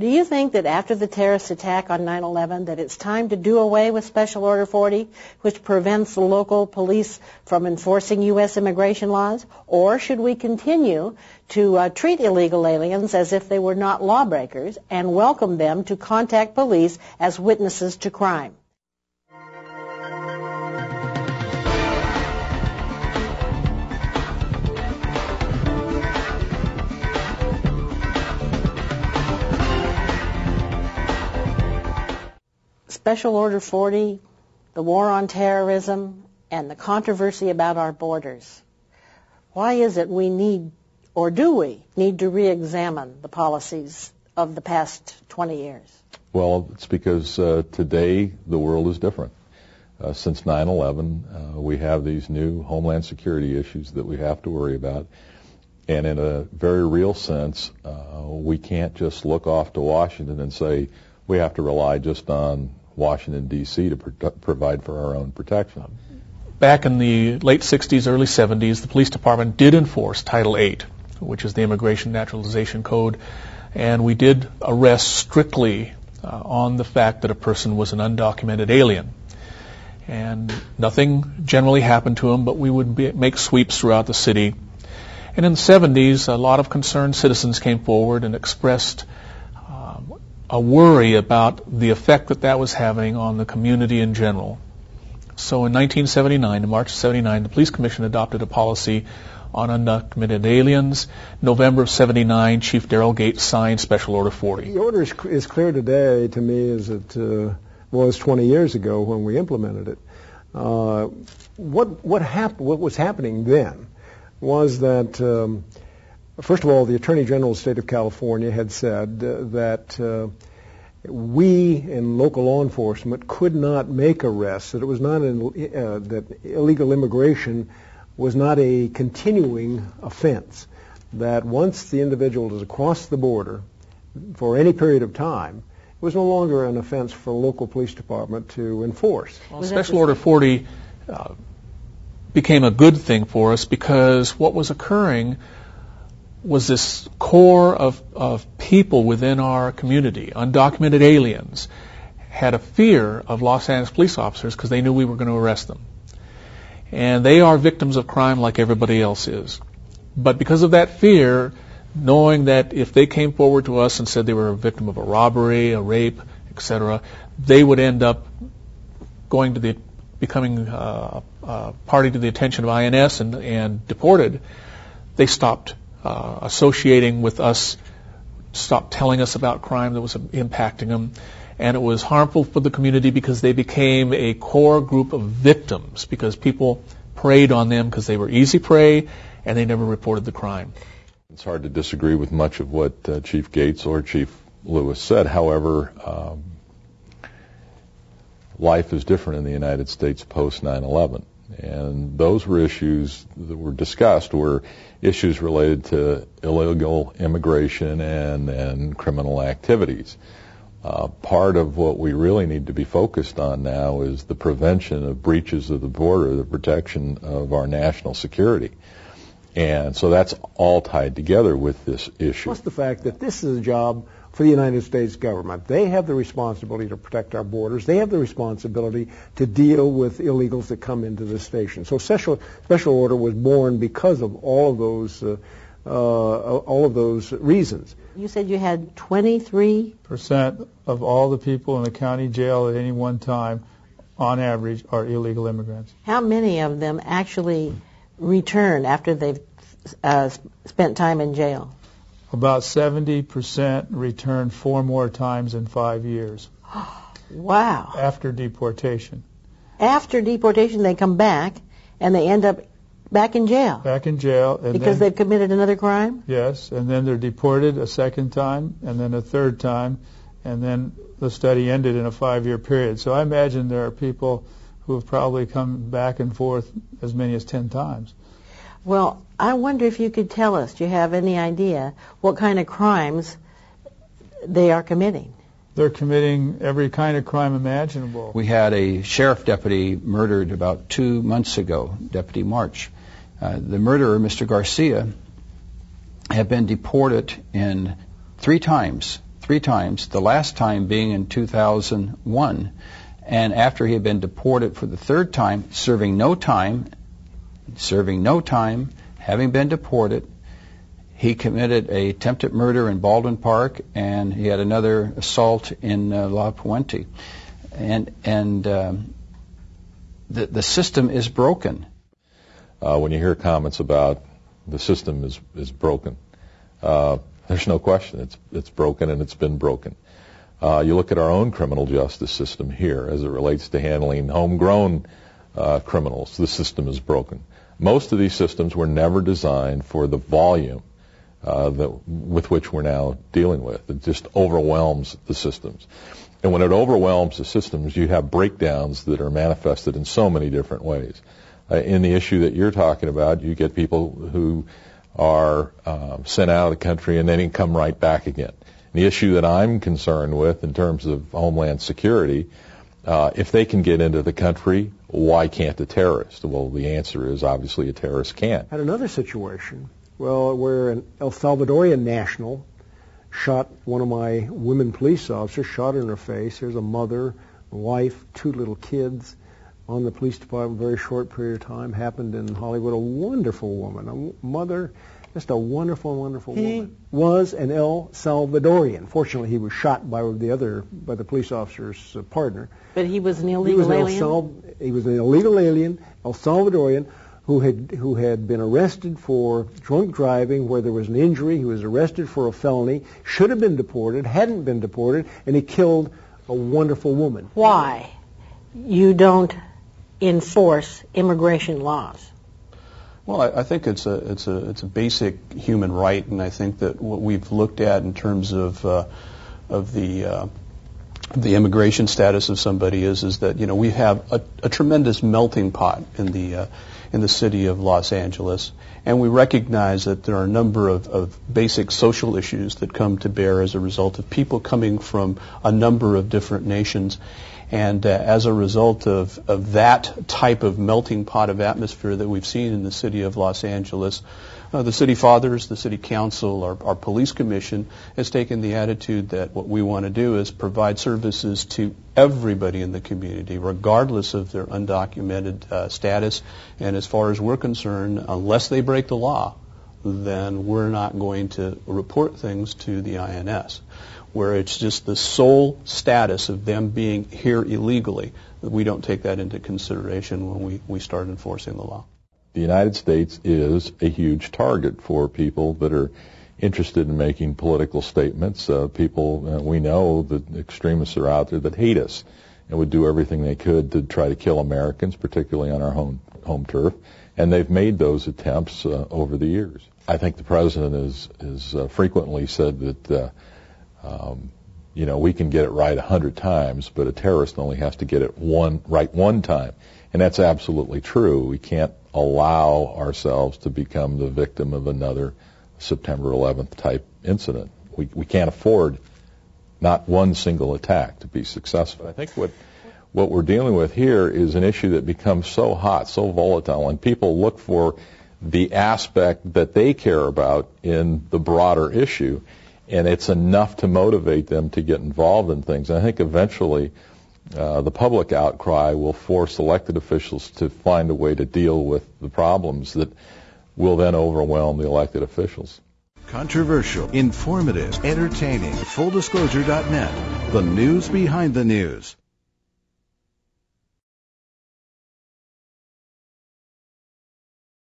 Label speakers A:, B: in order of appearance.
A: Do you think that after the terrorist attack on 9/11 that it's time to do away with Special Order 40, which prevents the local police from enforcing U.S. immigration laws? Or should we continue to treat illegal aliens as if they were not lawbreakers and welcome them to contact police as witnesses to crime? Special Order 40, the war on terrorism, and the controversy about our borders. Why is it we need, or do we need to re-examine the policies of the past 20 years?
B: Well, it's because today the world is different. Since 9/11, we have these new homeland security issues that we have to worry about. And in a very real sense, we can't just look off to Washington and say we have to rely just on Washington, D.C. to provide for our own protection.
C: Back in the late 60s, early 70s, the police department did enforce Title VIII, which is the Immigration Naturalization Code, and we did arrest strictly on the fact that a person was an undocumented alien. And nothing generally happened to him, but we would make sweeps throughout the city. And in the 70s, a lot of concerned citizens came forward and expressed a worry about the effect that was having on the community in general. So in 1979, in March of 79, the Police Commission adopted a policy on undocumented aliens. November of 79, Chief Daryl Gates signed Special Order 40.
D: The order is clear today to me as it was 20 years ago when we implemented it. What was happening then was that first of all, the Attorney General of the State of California had said that we in local law enforcement could not make arrests, that it was not that illegal immigration was not a continuing offense, that once the individual is across the border for any period of time, it was no longer an offense for a local police department to enforce.
C: Well, Special Order 40 became a good thing for us because what was occurring was this core of people within our community, undocumented aliens, had a fear of Los Angeles police officers because they knew we were going to arrest them. And they are victims of crime like everybody else is. But because of that fear, knowing that if they came forward to us and said they were a victim of a robbery, a rape, etc., they would end up going to becoming party to the attention of INS and deported, they stopped associating with us, stopped telling us about crime that was impacting them, and it was harmful for the community because they became a core group of victims because people preyed on them because they were easy prey and they never reported the crime.
B: It's hard to disagree with much of what Chief Gates or Chief Lewis said. However, life is different in the United States post 9/11. And those were issues that were discussed, were issues related to illegal immigration and criminal activities. Part of what we really need to be focused on now is the prevention of breaches of the border, the protection of our national security. And so that's all tied together with this issue.
D: Plus the fact that this is a job for the United States government. They have the responsibility to protect our borders. They have the responsibility to deal with illegals that come into the station. So special order was born because of all of those reasons.
A: You said you had 23%
E: of all the people in the county jail at any one time, on average, are illegal immigrants.
A: How many of them actually return after they've spent time in jail?
E: About 70% return 4 more times in 5 years.
A: Wow.
E: After deportation.
A: After deportation, they come back and they end up back in jail.
E: Back in jail. And
A: because they've committed another crime?
E: Yes, and then they're deported a second time, and then a third time, and then the study ended in a 5-year period. So I imagine there are people who have probably come back and forth as many as 10 times.
A: Well, I wonder if you could tell us, do you have any idea what kind of crimes they are committing?
E: They're committing every kind of crime imaginable.
F: We had a sheriff deputy murdered about 2 months ago, Deputy March. The murderer, Mr. Garcia, had been deported in 3 times 3 times, the last time being in 2001. And after he had been deported for the 3rd time, serving no time, having been deported, he committed a attempted murder in Baldwin Park, and he had another assault in La Puente. And the system is broken.
B: When you hear comments about the system is broken, there's no question it's broken, and it's been broken. You look at our own criminal justice system here as it relates to handling homegrown criminals. The system is broken. Most of these systems were never designed for the volume with which we're now dealing with. It just overwhelms the systems. And when it overwhelms the systems, you have breakdowns that are manifested in so many different ways. In the issue that you're talking about, you get people who are sent out of the country and then come right back again. The issue that I'm concerned with in terms of homeland security, if they can get into the country, why can't a terrorist? Well, the answer is obviously a terrorist can't.
D: Had another situation, where an El Salvadorian national shot one of my women police officers, shot her in her face. Here's a mother, a wife, 2 little kids on the police department, very short period of time. Happened in Hollywood. A wonderful woman, a mother, just a wonderful, wonderful woman. He was an El Salvadorian. Fortunately, he was shot by the police officer's partner.
A: But he was an illegal alien?
D: He was an illegal alien, El Salvadorian, who had been arrested for drunk driving where there was an injury. He was arrested for a felony, should have been deported, hadn't been deported, and he killed a wonderful woman.
A: Why you don't enforce immigration laws?
G: Well, I think it's a basic human right, and I think that what we've looked at in terms of the immigration status of somebody is that we have a tremendous melting pot in the city of Los Angeles, and we recognize that there are a number of basic social issues that come to bear as a result of people coming from a number of different nations. And as a result of that type of melting pot of atmosphere that we've seen in the city of Los Angeles, the city fathers, the city council, our police commission has taken the attitude that what we want to do is provide services to everybody in the community, regardless of their undocumented status. And as far as we're concerned, unless they break the law, then we're not going to report things to the INS, where it's just the sole status of them being here illegally. We don't take that into consideration when we start enforcing the law.
B: The United States is a huge target for people that are interested in making political statements. We know that extremists are out there that hate us and would do everything they could to try to kill Americans, particularly on our home turf. And they've made those attempts over the years. I think the president has frequently said that we can get it right 100 times, but a terrorist only has to get it right one time. And that's absolutely true. We can't allow ourselves to become the victim of another September 11th type incident. We can't afford not one single attack to be successful. I think what we're dealing with here is an issue that becomes so hot, so volatile, and people look for the aspect that they care about in the broader issue, and it's enough to motivate them to get involved in things. And I think eventually the public outcry will force elected officials to find a way to deal with the problems that will then overwhelm the elected officials.
H: Controversial, informative, entertaining. FullDisclosure.net, the news behind the news.